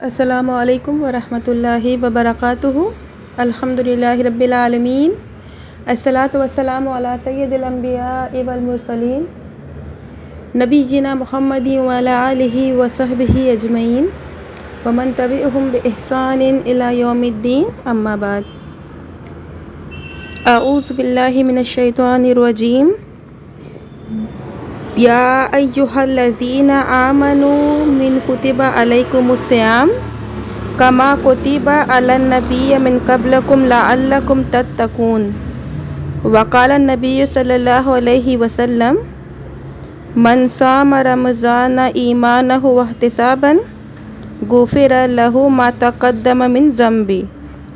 السلام علیکم ورحمۃ اللہ وبرکاتہ۔ الحمدللہ رب العالمین، الصلاۃ والسلام علی سید الانبیاء والمرسلین، نبینا محمد وعلی آلہ وصحبہ اجمعین ومن تبعہم بإحسان الی یوم الدین، اما بعد۔ اعوذ باللہ من الشیطان الرجیم۔ یا ایہا الذین آمنوا من کتب علیکم الصیام کما کتب علی النبی من قبلکم لعلکم تتقون۔ وقال النبی صلی اللہ علیہ وسلم من صام رمضان ایمانا واحتسابا غفر له ما تقدم من ذنبہ،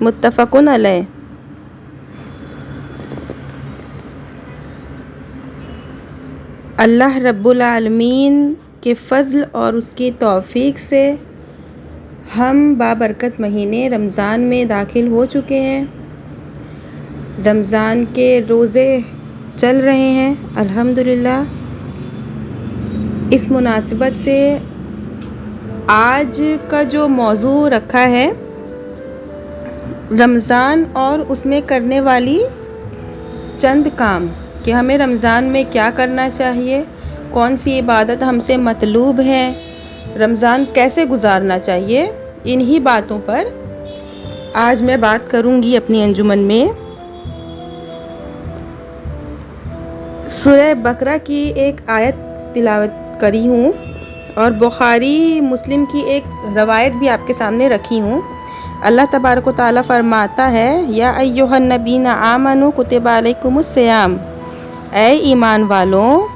متفق علیہ۔ اللہ رب العالمین کے فضل اور اس کی توفیق سے ہم بابرکت مہینے رمضان میں داخل ہو چکے ہیں۔ رمضان کے روزے چل رہے ہیں الحمدللہ۔ اس مناسبت سے آج کا جو موضوع رکھا ہے رمضان اور اس میں کرنے والی چند کام، کہ ہمیں رمضان میں کیا کرنا چاہیے، کون سی عبادت ہم سے مطلوب ہے، رمضان کیسے گزارنا چاہیے، انہی باتوں پر آج میں بات کروں گی اپنی انجمن میں۔ سورہ بقرہ کی ایک آیت تلاوت کری ہوں اور بخاری مسلم کی ایک روایت بھی آپ کے سامنے رکھی ہوں۔ اللہ تبارک و تعالیٰ فرماتا ہے، یا ایھا النبیین آمنوا کتب علیکم الصیام، اے ایمان والوں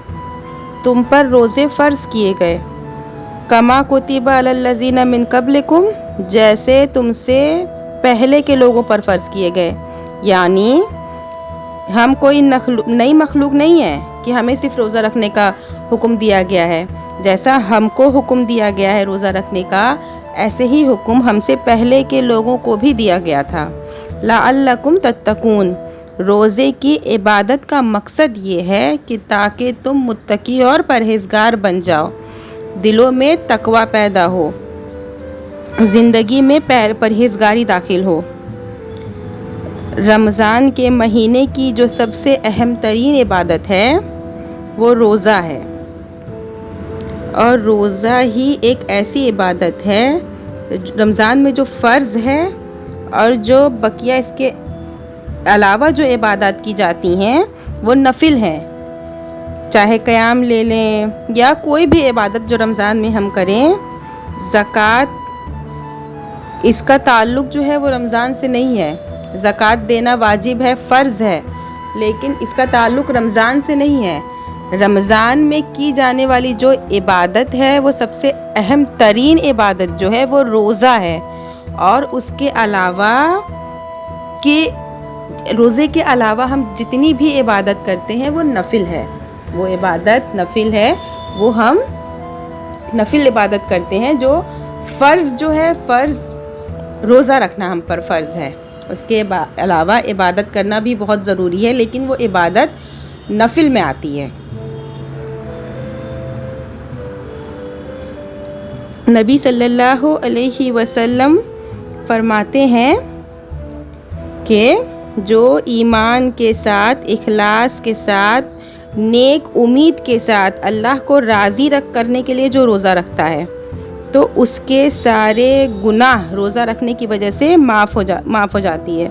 تم پر روزے فرض کیے گئے، کما کتب علی الذین من قبلکم، جیسے تم سے پہلے کے لوگوں پر فرض کیے گئے۔ یعنی ہم کوئی نئی مخلوق نہیں ہے کہ ہمیں صرف روزہ رکھنے کا حکم دیا گیا ہے۔ جیسا ہم کو حکم دیا گیا ہے روزہ رکھنے کا، ایسے ہی حکم ہم سے پہلے کے لوگوں کو بھی دیا گیا تھا۔ لعلکم تتقون، روزے کی عبادت کا مقصد یہ ہے کہ تاکہ تم متقی اور پرہیزگار بن جاؤ، دلوں میں تقوی پیدا ہو، زندگی میں پرہیزگاری داخل ہو۔ رمضان کے مہینے کی جو سب سے اہم ترین عبادت ہے وہ روزہ ہے، اور روزہ ہی ایک ایسی عبادت ہے رمضان میں جو فرض ہے، اور جو بقیہ اس کے علاوہ جو عبادات کی جاتی ہیں وہ نفل ہیں۔ چاہے قیام لے لیں یا کوئی بھی عبادت جو رمضان میں ہم کریں۔ زکوٰۃ، اس کا تعلق جو ہے وہ رمضان سے نہیں ہے۔ زکوٰۃ دینا واجب ہے، فرض ہے، لیکن اس کا تعلق رمضان سے نہیں ہے۔ رمضان میں کی جانے والی جو عبادت ہے وہ سب سے اہم ترین عبادت جو ہے وہ روزہ ہے، اور اس کے علاوہ کہ روزے کے علاوہ ہم جتنی بھی عبادت کرتے ہیں وہ نفل ہے، وہ عبادت نفل ہے، وہ ہم نفل عبادت کرتے ہیں۔ جو فرض جو ہے، فرض روزہ رکھنا ہم پر فرض ہے، اس کے علاوہ عبادت کرنا بھی بہت ضروری ہے، لیکن وہ عبادت نفل میں آتی ہے۔ نبی صلی اللہ علیہ وسلم فرماتے ہیں کہ جو ایمان کے ساتھ، اخلاص کے ساتھ، نیک امید کے ساتھ اللہ کو راضی کرنے کے لیے جو روزہ رکھتا ہے تو اس کے سارے گناہ روزہ رکھنے کی وجہ سے معاف ہو جاتی ہے۔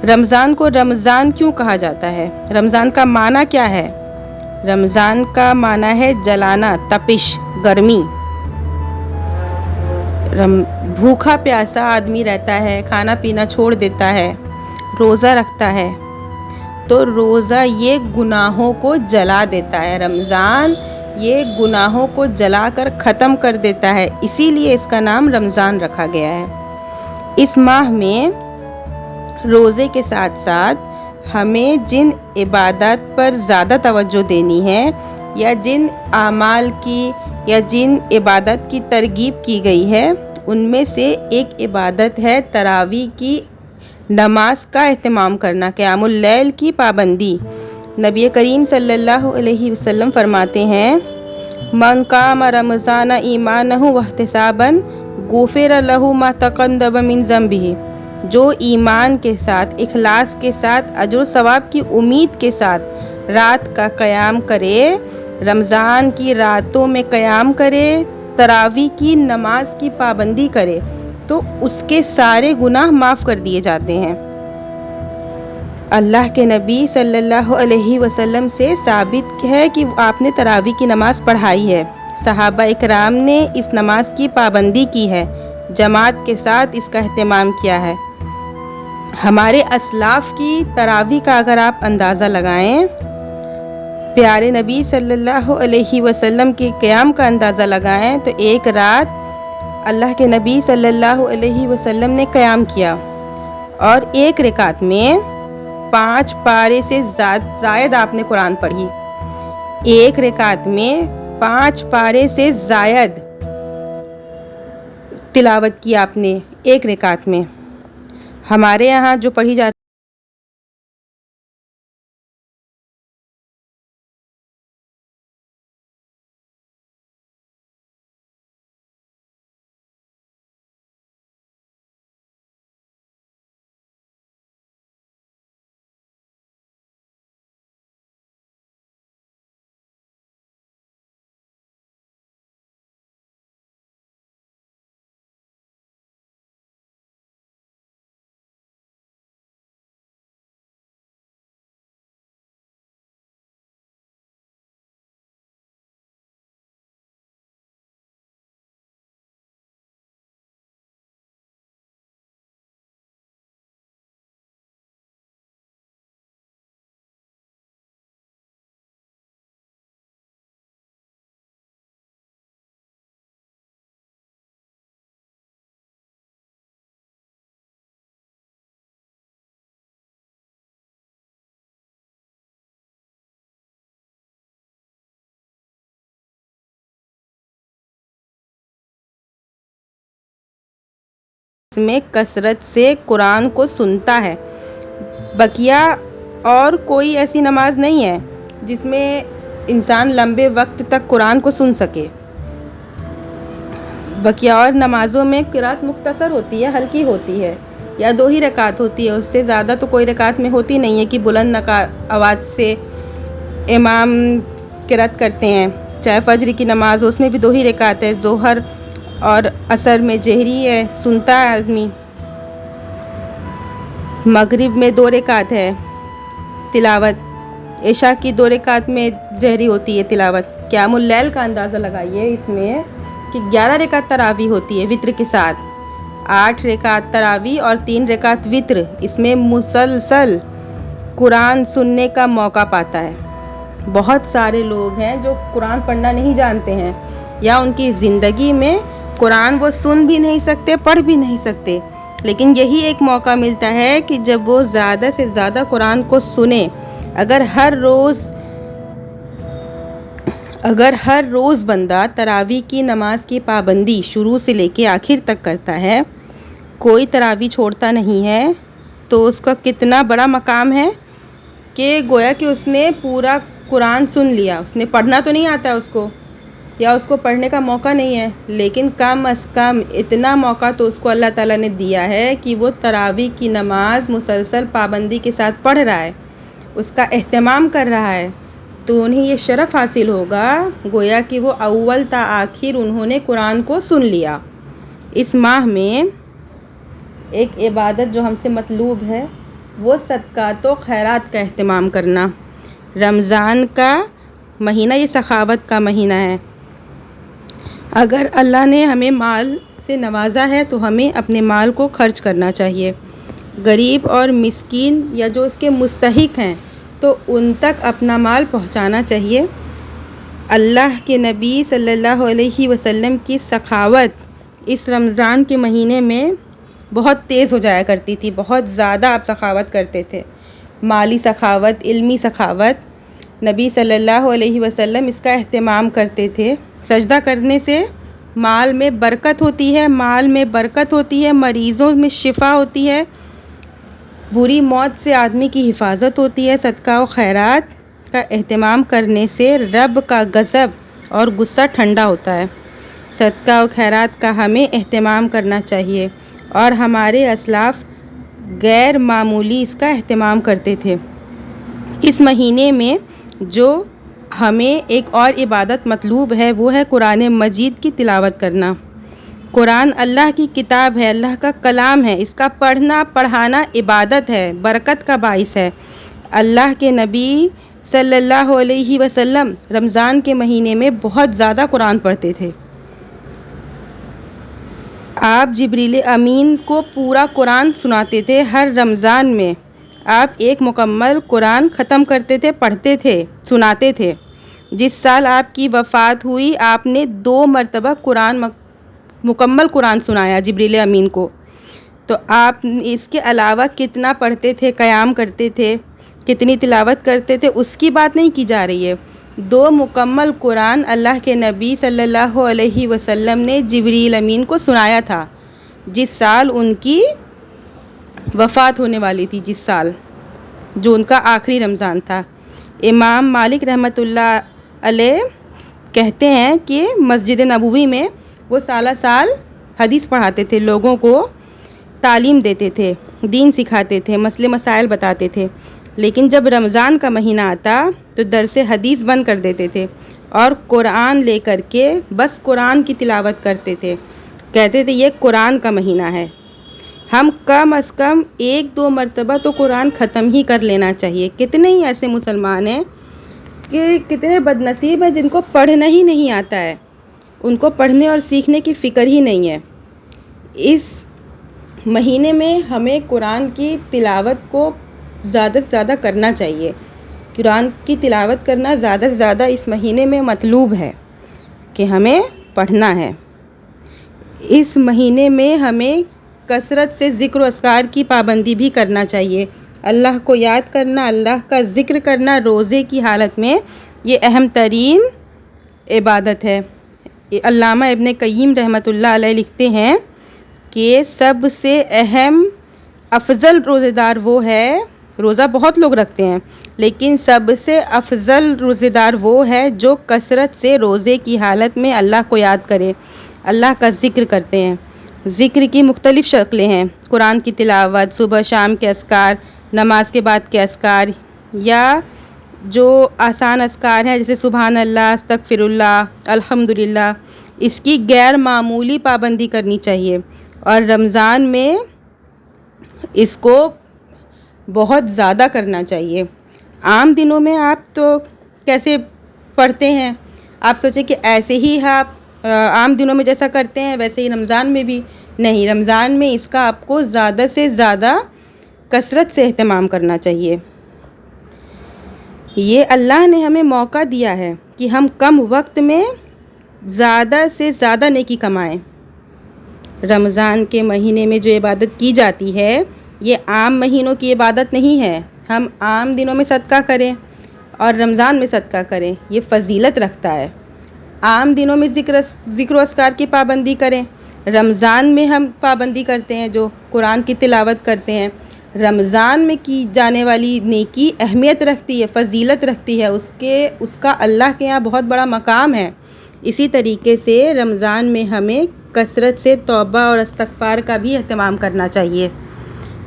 رمضان کو رمضان کیوں کہا جاتا ہے؟ رمضان کا معنی کیا ہے؟ رمضان کا معنی ہے جلانا، تپش، گرمی۔ بھوکا پیاسا آدمی رہتا ہے، کھانا پینا چھوڑ دیتا ہے، روزہ رکھتا ہے تو روزہ یہ گناہوں کو جلا دیتا ہے۔ رمضان یہ گناہوں کو جلا کر ختم کر دیتا ہے، اسی لیے اس کا نام رمضان رکھا گیا ہے۔ اس ماہ میں روزے کے ساتھ ساتھ ہمیں جن عبادات پر زیادہ توجہ دینی ہے، یا جن اعمال کی یا جن عبادت کی ترغیب کی گئی ہے، ان میں سے ایک عبادت ہے تراویح کی نماز کا اہتمام کرنا، قیام اللیل کی پابندی۔ نبی کریم صلی اللہ علیہ وسلم فرماتے ہیں، من قام رمضان ایمانا واحتسابا غفر لہ ما تقدم من ذنبہ، جو ایمان کے ساتھ، اخلاص کے ساتھ، اجر و ثواب کی امید کے ساتھ رات کا قیام کرے، رمضان کی راتوں میں قیام کرے، تراویح کی نماز کی پابندی کرے، تو اس کے سارے گناہ معاف کر دیے جاتے ہیں۔ اللہ کے نبی صلی اللہ علیہ وسلم سے ثابت ہے کہ آپ نے تراویح کی نماز پڑھائی ہے۔ صحابہ اکرام نے اس نماز کی پابندی کی ہے، جماعت کے ساتھ اس کا اہتمام کیا ہے۔ ہمارے اسلاف کی تراویح کا اگر آپ اندازہ لگائیں، پیارے نبی صلی اللہ علیہ وسلم کے قیام کا اندازہ لگائیں، تو ایک رات اللہ کے نبی صلی اللہ علیہ وسلم نے قیام کیا اور ایک رکعت میں 5 پارے سے زائد آپ نے قرآن پڑھی۔ ایک رکعت میں 5 پارے سے زائد تلاوت کی آپ نے ایک رکعت میں۔ ہمارے یہاں جو پڑھی جاتی میں کثرت سے قرآن کو سنتا ہے۔ بقیہ اور کوئی ایسی نماز نہیں ہے جس میں انسان لمبے وقت تک قرآن کو سن سکے۔ بقیہ اور نمازوں میں قرات مختصر ہوتی ہے، ہلکی ہوتی ہے، یا 2 ہی رکعت ہوتی ہے، اس سے زیادہ تو کوئی رکعت میں ہوتی نہیں ہے کہ بلند آواز سے امام قرات کرتے ہیں۔ چاہے فجر کی نماز ہو، اس میں بھی 2 ہی رکعت ہے، ظہر اور عصر میں جہری ہے، سنتا ہے آدمی۔ مغرب میں 2 رکعت ہے تلاوت، عشاء کی 2 رکعت میں جہری ہوتی ہے تلاوت۔ قیام اللیل کا اندازہ لگائیے اس میں کہ 11 رکعت تراویح ہوتی ہے وتر کے ساتھ، 8 رکعت تراویح اور 3 رکعت وتر۔ اس میں مسلسل قرآن سننے کا موقع پاتا ہے۔ بہت سارے لوگ ہیں جو قرآن پڑھنا نہیں جانتے ہیں، یا ان کی زندگی میں قرآن وہ سن بھی نہیں سکتے، پڑھ بھی نہیں سکتے، لیکن یہی ایک موقع ملتا ہے کہ جب وہ زیادہ سے زیادہ قرآن کو سنیں۔ اگر ہر روز بندہ تراویح کی نماز کی پابندی شروع سے لے کے آخر تک کرتا ہے، کوئی تراویح چھوڑتا نہیں ہے، تو اس کا کتنا بڑا مقام ہے کہ گویا کہ اس نے پورا قرآن سن لیا۔ اس نے پڑھنا تو نہیں آتا اس کو، یا اس کو پڑھنے کا موقع نہیں ہے، لیکن کم از کم اتنا موقع تو اس کو اللہ تعالیٰ نے دیا ہے کہ وہ تراویح کی نماز مسلسل پابندی کے ساتھ پڑھ رہا ہے، اس کا اہتمام کر رہا ہے، تو انہیں یہ شرف حاصل ہوگا گویا کہ وہ اول تا آخر انہوں نے قرآن کو سن لیا۔ اس ماہ میں ایک عبادت جو ہم سے مطلوب ہے وہ صدقات و خیرات کا اہتمام کرنا۔ رمضان کا مہینہ یہ سخاوت کا مہینہ ہے۔ اگر اللہ نے ہمیں مال سے نوازا ہے تو ہمیں اپنے مال کو خرچ کرنا چاہیے۔ غریب اور مسکین یا جو اس کے مستحق ہیں تو ان تک اپنا مال پہنچانا چاہیے۔ اللہ کے نبی صلی اللہ علیہ وسلم کی سخاوت اس رمضان کے مہینے میں بہت تیز ہو جایا کرتی تھی، بہت زیادہ آپ سخاوت کرتے تھے، مالی سخاوت، علمی سخاوت۔ نبی صلی اللہ علیہ وسلم اس کا اہتمام کرتے تھے۔ سجدہ کرنے سے مال میں برکت ہوتی ہے، مریضوں میں شفا ہوتی ہے، بری موت سے آدمی کی حفاظت ہوتی ہے۔ صدقہ و خیرات کا اہتمام کرنے سے رب کا غضب اور غصہ ٹھنڈا ہوتا ہے۔ صدقہ و خیرات کا ہمیں اہتمام کرنا چاہیے، اور ہمارے اسلاف غیر معمولی اس کا اہتمام کرتے تھے۔ اس مہینے میں جو ہمیں ایک اور عبادت مطلوب ہے وہ ہے قرآن مجید کی تلاوت کرنا۔ قرآن اللہ کی کتاب ہے، اللہ کا کلام ہے، اس کا پڑھنا پڑھانا عبادت ہے، برکت کا باعث ہے۔ اللہ کے نبی صلی اللہ علیہ وسلم رمضان کے مہینے میں بہت زیادہ قرآن پڑھتے تھے۔ آپ جبریل امین کو پورا قرآن سناتے تھے۔ ہر رمضان میں آپ ایک مکمل قرآن ختم کرتے تھے، پڑھتے تھے، سناتے تھے۔ جس سال آپ کی وفات ہوئی آپ نے 2 مرتبہ مکمل قرآن سنایا جبریل امین کو۔ تو آپ اس کے علاوہ کتنا پڑھتے تھے، قیام کرتے تھے، کتنی تلاوت کرتے تھے، اس کی بات نہیں کی جا رہی ہے۔ 2 مکمل قرآن اللہ کے نبی صلی اللہ علیہ وسلم نے جبریل امین کو سنایا تھا جس سال ان کی وفات ہونے والی تھی، جس سال جو ان کا آخری رمضان تھا۔ امام مالک رحمۃ اللہ علیہ کہتے ہیں کہ مسجد نبوی میں وہ سالہ سال حدیث پڑھاتے تھے، لوگوں کو تعلیم دیتے تھے، دین سکھاتے تھے، مسئلے مسائل بتاتے تھے۔ لیکن جب رمضان کا مہینہ آتا تو درس حدیث بند کر دیتے تھے اور قرآن لے کر کے بس قرآن کی تلاوت کرتے تھے۔ کہتے تھے یہ قرآن کا مہینہ ہے، ہم کم از کم 1-2 مرتبہ تو قرآن ختم ہی کر لینا چاہیے۔ کتنے ہی ایسے مسلمان ہیں کہ کتنے بد نصیب ہیں جن کو پڑھنا ہی نہیں آتا ہے، ان کو پڑھنے اور سیکھنے کی فکر ہی نہیں ہے۔ اس مہینے میں ہمیں قرآن کی تلاوت کو زیادہ سے زیادہ کرنا چاہیے۔ قرآن کی تلاوت کرنا زیادہ سے زیادہ اس مہینے میں مطلوب ہے کہ ہمیں پڑھنا ہے۔ اس مہینے میں ہمیں کثرت سے ذکر و اذکار کی پابندی بھی کرنا چاہیے۔ اللہ کو یاد کرنا، اللہ کا ذکر کرنا روزے کی حالت میں یہ اہم ترین عبادت ہے۔ علامہ ابن قیم رحمۃ اللہ علیہ لکھتے ہیں کہ سب سے اہم افضل روزہ دار وہ ہے، روزہ بہت لوگ رکھتے ہیں لیکن سب سے افضل روزہ دار وہ ہے جو کثرت سے روزے کی حالت میں اللہ کو یاد کرے، اللہ کا ذکر کرتے ہیں۔ ذکر کی مختلف شکلیں ہیں، قرآن کی تلاوت، صبح شام کے اذکار، نماز کے بعد کے اذکار، یا جو آسان اذکار ہیں جیسے سبحان اللہ، استغفر اللہ، الحمدللہ، اس کی غیر معمولی پابندی کرنی چاہیے۔ اور رمضان میں اس کو بہت زیادہ کرنا چاہیے۔ عام دنوں میں آپ تو کیسے پڑھتے ہیں، آپ سوچیں کہ ایسے ہی آپ عام دنوں میں جیسا کرتے ہیں ویسے ہی رمضان میں بھی نہیں، رمضان میں اس کا آپ کو زیادہ سے زیادہ کثرت سے اہتمام کرنا چاہیے۔ یہ اللہ نے ہمیں موقع دیا ہے کہ ہم کم وقت میں زیادہ سے زیادہ نیکی کمائیں۔ رمضان کے مہینے میں جو عبادت کی جاتی ہے یہ عام مہینوں کی عبادت نہیں ہے۔ ہم عام دنوں میں صدقہ کریں اور رمضان میں صدقہ کریں، یہ فضیلت رکھتا ہے۔ عام دنوں میں ذکر و اذکار کی پابندی کریں، رمضان میں ہم پابندی کرتے ہیں جو قرآن کی تلاوت کرتے ہیں۔ رمضان میں کی جانے والی نیکی اہمیت رکھتی ہے، فضیلت رکھتی ہے، اس کا اللہ کے یہاں بہت بڑا مقام ہے۔ اسی طریقے سے رمضان میں ہمیں کثرت سے توبہ اور استغفار کا بھی اہتمام کرنا چاہیے۔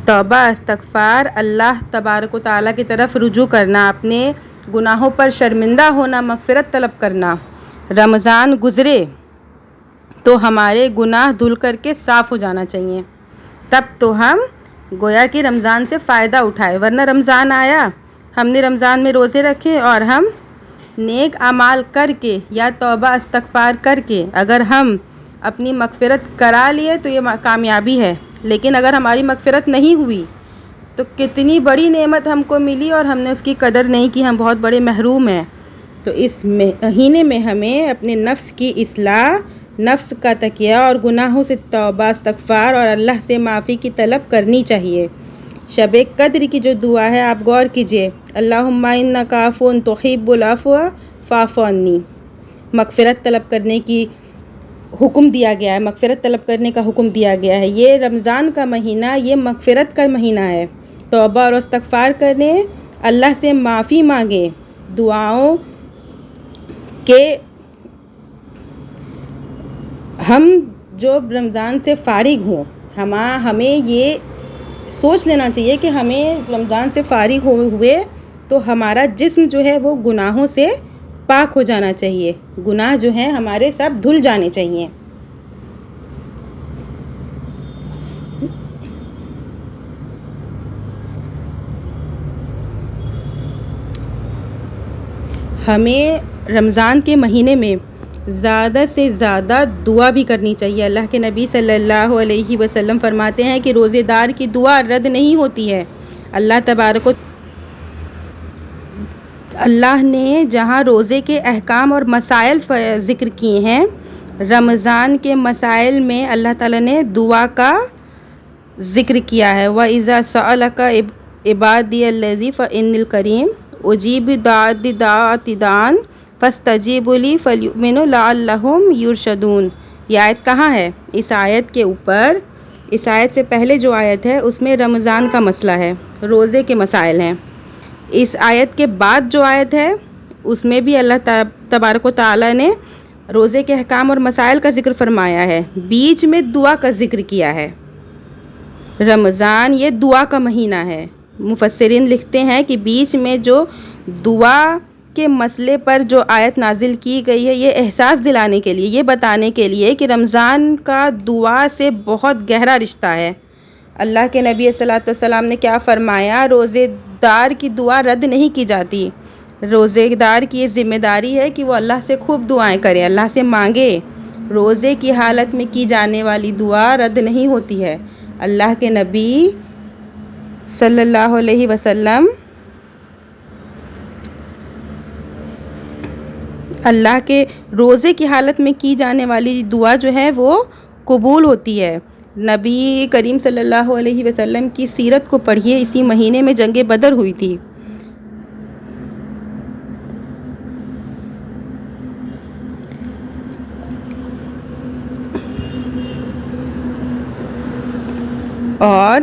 توبہ، استغفار، اللہ تبارک و تعالیٰ کی طرف رجوع کرنا، اپنے گناہوں پر شرمندہ ہونا، مغفرت طلب کرنا۔ رمضان گزرے تو ہمارے گناہ دھل کر کے صاف ہو جانا چاہیے، تب تو ہم گویا کہ رمضان سے فائدہ اٹھائے۔ ورنہ رمضان آیا، ہم نے رمضان میں روزے رکھے اور ہم نیک اعمال کر کے یا توبہ استغفار کر کے اگر ہم اپنی مغفرت کرا لیے تو یہ کامیابی ہے، لیکن اگر ہماری مغفرت نہیں ہوئی تو کتنی بڑی نعمت ہم کو ملی اور ہم نے اس کی قدر نہیں کی، ہم بہت بڑے محروم ہیں۔ تو اس مہینے میں ہمیں اپنے نفس کی اصلاح، نفس کا تقیہ اور گناہوں سے توبہ استغفار اور اللہ سے معافی کی طلب کرنی چاہیے۔ شب قدر کی جو دعا ہے آپ غور کیجئے، اللہم انک عفو تحب العفو فاعف عنی، مغفرت طلب کرنے کی حکم دیا گیا ہے، مغفرت طلب کرنے کا حکم دیا گیا ہے۔ یہ رمضان کا مہینہ یہ مغفرت کا مہینہ ہے، توبہ اور استغفار کریں، اللہ سے معافی مانگیں، دعاؤں کے ہم جو رمضان سے فارغ ہوں ہمیں یہ سوچ لینا چاہیے کہ ہمیں رمضان سے فارغ ہوئے تو ہمارا جسم جو ہے وہ گناہوں سے پاک ہو جانا چاہیے، گناہ جو ہیں ہمارے سب دھل جانے چاہیے۔ ہمیں رمضان کے مہینے میں زیادہ سے زیادہ دعا بھی کرنی چاہیے۔ اللہ کے نبی صلی اللہ علیہ وسلم فرماتے ہیں کہ روزے دار کی دعا رد نہیں ہوتی ہے۔ اللہ نے جہاں روزے کے احکام اور مسائل ذکر کیے ہیں، رمضان کے مسائل میں اللہ تعالیٰ نے دعا کا ذکر کیا ہے۔ وَإِذَا سَأَلَكَ عِبَادِيَ الَّذِي فَإِنِّي الْكَرِيمُ أُجِيبُ دَاعِيَ دَاعًا فَاسْتَجِيبُوا لِي فَلْيُؤْمِنُوا لَعَلَّهُمْ يُرْشَدُونَ۔ یہ آیت کہاں ہے؟ اس آیت کے اوپر، اس آیت سے پہلے جو آیت ہے اس میں رمضان کا مسئلہ ہے، روزے کے مسائل ہیں۔ اس آیت کے بعد جو آیت ہے اس میں بھی اللہ تبارک و تعالیٰ نے روزے کے احکام اور مسائل کا ذکر فرمایا ہے، بیچ میں دعا کا ذکر کیا ہے۔ رمضان یہ دعا کا مہینہ ہے۔ مفسرین لکھتے ہیں کہ بیچ میں جو دعا کے مسئلے پر جو آیت نازل کی گئی ہے، یہ احساس دلانے کے لیے، یہ بتانے کے لیے کہ رمضان کا دعا سے بہت گہرا رشتہ ہے۔ اللہ کے نبی صلی اللہ علیہ وسلم نے کیا فرمایا؟ روزے دار کی دعا رد نہیں کی جاتی۔ روزے دار کی یہ ذمہ داری ہے کہ وہ اللہ سے خوب دعائیں کرے، اللہ سے مانگے۔ روزے کی حالت میں کی جانے والی دعا رد نہیں ہوتی ہے۔ اللہ کے نبی صلی اللہ علیہ وسلم اللہ کے روزے کی حالت میں کی جانے والی دعا جو ہے وہ قبول ہوتی ہے۔ نبی کریم صلی اللہ علیہ وسلم کی سیرت کو پڑھیے، اسی مہینے میں جنگ بدر ہوئی تھی۔ اور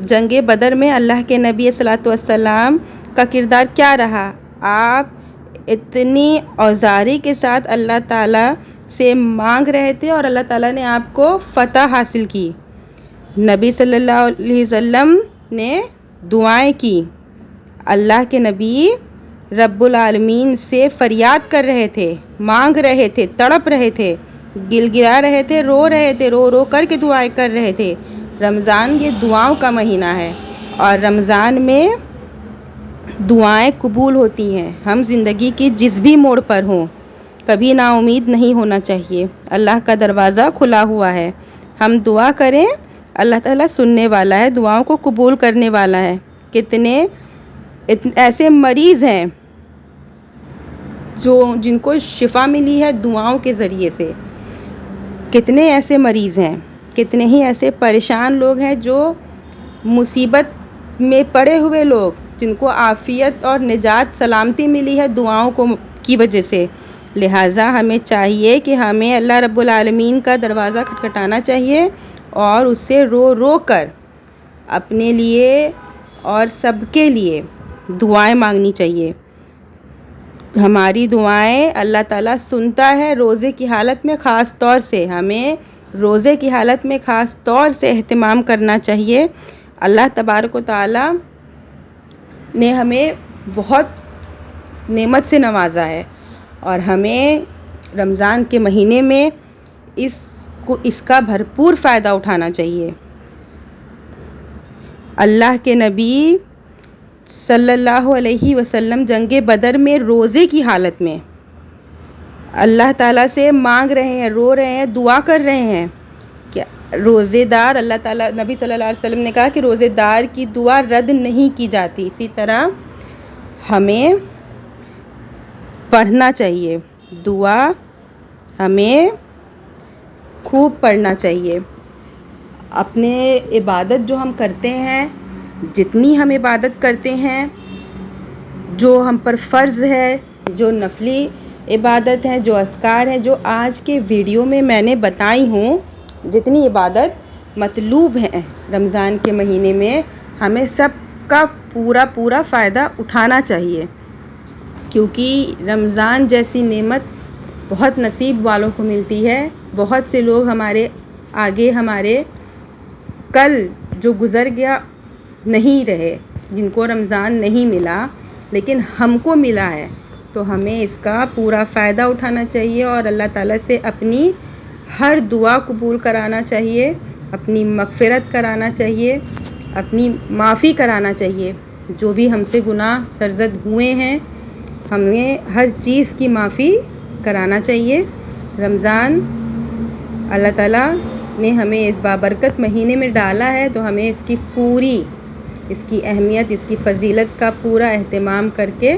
جنگ بدر میں اللہ کے نبی صلی اللہ علیہ وسلم کا کردار کیا رہا؟ آپ اتنی اوزاری کے ساتھ اللہ تعالیٰ سے مانگ رہے تھے اور اللہ تعالیٰ نے آپ کو فتح حاصل کی۔ نبی صلی اللہ علیہ وسلم نے دعائیں کی، اللہ کے نبی رب العالمین سے فریاد کر رہے تھے، مانگ رہے تھے، تڑپ رہے تھے، گل گرا رہے تھے، رو رہے تھے، رو رو کر کے دعائیں کر رہے تھے۔ رمضان یہ دعاؤں کا مہینہ ہے اور رمضان میں دعائیں قبول ہوتی ہیں۔ ہم زندگی کی جس بھی موڑ پر ہوں، کبھی نا امید نہیں ہونا چاہیے۔ اللہ کا دروازہ کھلا ہوا ہے، ہم دعا کریں، اللہ تعالیٰ سننے والا ہے، دعاؤں کو قبول کرنے والا ہے۔ کتنے ایسے مریض ہیں جن کو شفا ملی ہے دعاؤں کے ذریعے سے، کتنے ایسے مریض ہیں، کتنے ہی ایسے پریشان لوگ ہیں جو مصیبت میں پڑے ہوئے لوگ، جن کو عافیت اور نجات سلامتی ملی ہے دعاؤں کی وجہ سے۔ لہٰذا ہمیں چاہیے کہ ہمیں اللہ رب العالمین کا دروازہ کھٹکھٹانا چاہیے اور اس سے رو رو کر اپنے لیے اور سب کے لیے دعائیں مانگنی چاہیے۔ ہماری دعائیں اللہ تعالیٰ سنتا ہے۔ روزے کی حالت میں خاص طور سے ہمیں روزے کی حالت میں خاص طور سے اہتمام کرنا چاہیے۔ اللہ تبارک و تعالیٰ نے ہمیں بہت نعمت سے نوازا ہے اور ہمیں رمضان کے مہینے میں اس کا بھرپور فائدہ اٹھانا چاہیے۔ اللہ کے نبی صلی اللہ علیہ وسلم جنگ بدر میں روزے کی حالت میں اللہ تعالیٰ سے مانگ رہے ہیں، رو رہے ہیں، دعا کر رہے ہیں کہ روزے دار، اللہ تعالیٰ نبی صلی اللہ علیہ وسلم نے کہا کہ روزے دار کی دعا رد نہیں کی جاتی۔ اسی طرح ہمیں پڑھنا چاہیے، دعا ہمیں خوب پڑھنا چاہیے۔ اپنے عبادت جو ہم کرتے ہیں، جتنی ہم عبادت کرتے ہیں، جو ہم پر فرض ہے، جو نفلی عبادت ہیں، جو اذکار ہیں، جو آج کے ویڈیو میں میں نے بتائی ہوں، جتنی عبادت مطلوب ہیں رمضان کے مہینے میں، ہمیں سب کا پورا فائدہ اٹھانا چاہیے، کیونکہ رمضان جیسی نعمت بہت نصیب والوں کو ملتی ہے. بہت سے لوگ ہمارے آگے ہمارے کل جو گزر گیا نہیں رہے، جن کو رمضان نہیں ملا لیکن ہم کو ملا ہے، تو ہمیں اس کا پورا فائدہ اٹھانا چاہیے اور اللہ تعالیٰ سے اپنی ہر دعا قبول کرانا چاہیے، اپنی مغفرت کرانا چاہیے، اپنی معافی کرانا چاہیے. جو بھی ہم سے گناہ سرزد ہوئے ہیں ہمیں ہر چیز کی معافی کرانا چاہیے. رمضان اللہ تعالیٰ نے ہمیں اس بابرکت مہینے میں ڈالا ہے تو ہمیں اس کی اہمیت، اس کی فضیلت کا پورا اہتمام کر کے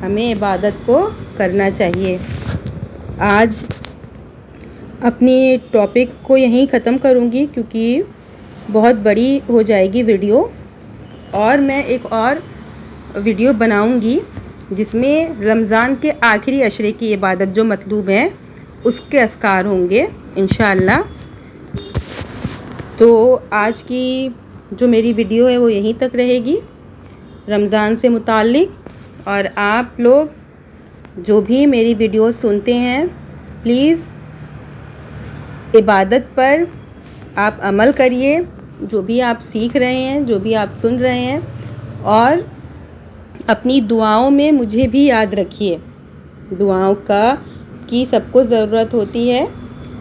ہمیں عبادت کو کرنا چاہیے. آج اپنی ٹاپک کو یہیں ختم کروں گی کیونکہ بہت بڑی ہو جائے گی ویڈیو، اور میں ایک اور ویڈیو بناؤں گی جس میں رمضان کے آخری عشرے کی عبادت جو مطلوب ہے اس کے اذکار ہوں گے انشاءاللہ. تو آج کی جو میری ویڈیو ہے وہ یہیں تک رہے گی رمضان سے متعلق. اور آپ لوگ جو بھی میری ویڈیو سنتے ہیں پلیز عبادت پر آپ عمل کریے، جو بھی آپ سیکھ رہے ہیں، جو بھی آپ سن رہے ہیں، اور اپنی دعاؤں میں مجھے بھی یاد رکھیے. دعاؤں کی سب کو ضرورت ہوتی ہے.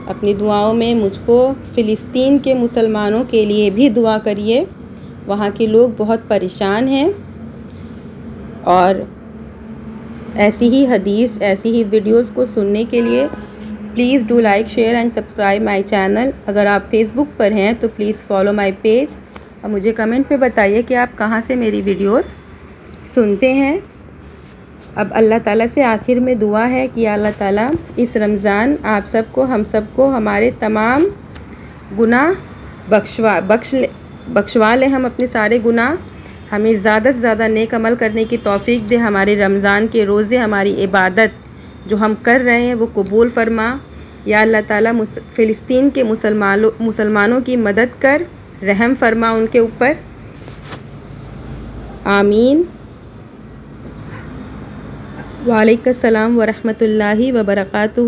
اپنی دعاؤں میں مجھ کو فلسطین کے مسلمانوں کے لیے بھی دعا کریے، وہاں کے لوگ بہت پریشان ہیں. اور ایسی ہی حدیث، ایسی ہی ویڈیوز کو سننے کے لیے please do like, share and subscribe my channel. اگر آپ فیس بک پر ہیں تو پلیز فالو مائی پیج، اور مجھے کمنٹ میں بتائیے کہ آپ کہاں سے میری ویڈیوز سنتے ہیں. اب اللہ تعالیٰ سے آخر میں دعا ہے کہ اللہ تعالیٰ اس رمضان آپ سب کو، ہم سب کو ہمارے تمام گناہ بخشوا لے، ہم اپنے سارے گناہ، ہمیں زیادہ سے زیادہ نیک عمل کرنے کی توفیق دے. ہمارے رمضان کے روزے، ہماری عبادت جو ہم کر رہے ہیں وہ قبول فرما. یا اللہ تعالیٰ فلسطین کے مسلمانوں کی مدد کر، رحم فرما ان کے اوپر. آمین. وعلیکم السلام ورحمۃ اللہ وبرکاتہ.